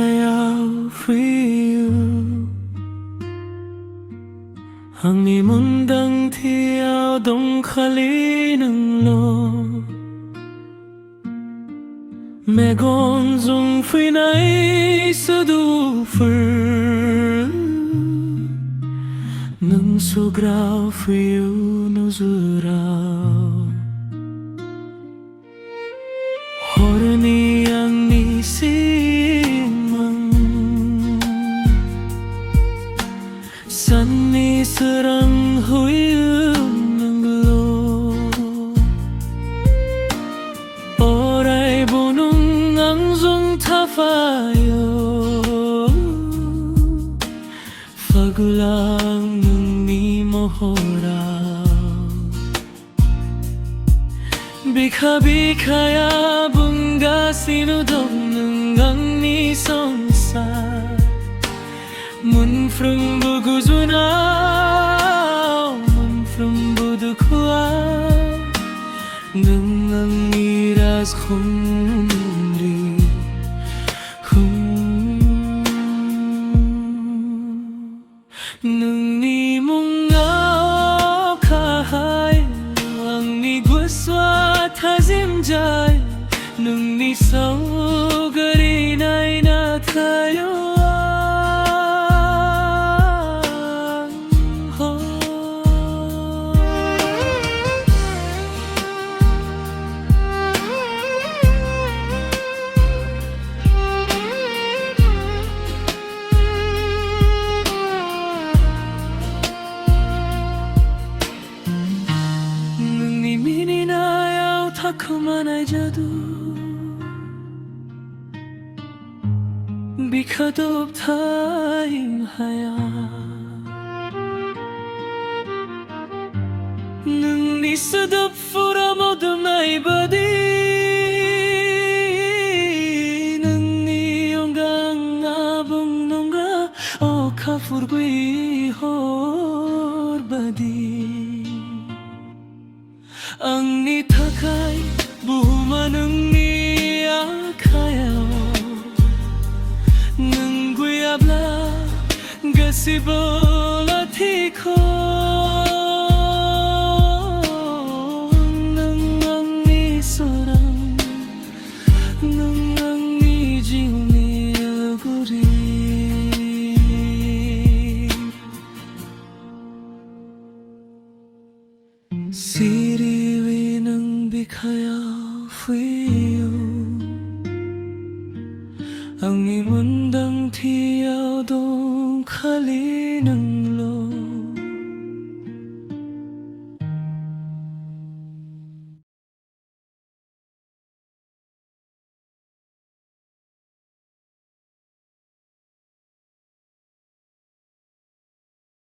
hayal for you. Ang imundang tiyaw dong kalinang lo Megon zong phi nay sa du phir Nung sugrao for you no zurao Horni ang nisimang San ni serang huyung ng lo Oray bunong ang zong tafayo Fagulang ng ni mohorao Bika-bikaya bunga sinudog ng ang ni sonsar Mun from buguzunao Mun from budukua Nung ang iras humri Nung ni mong ngao kahay Ang ni guswa tazimjay Nung ni sao garinay na tayo Takumanay jadu Bikadop tayong haya Nung nisadap fura mo dumay badi Nung iyong gangabong nongga O kafurgui hor badi Ang nitakay buhuman ng niyakayaw Nang guyabla gasibol at hiko Nang ang nisorang Nang ang nijing niyaguri Siriwi ng bikayaw for you Ang imundang tiyaw dong kalinang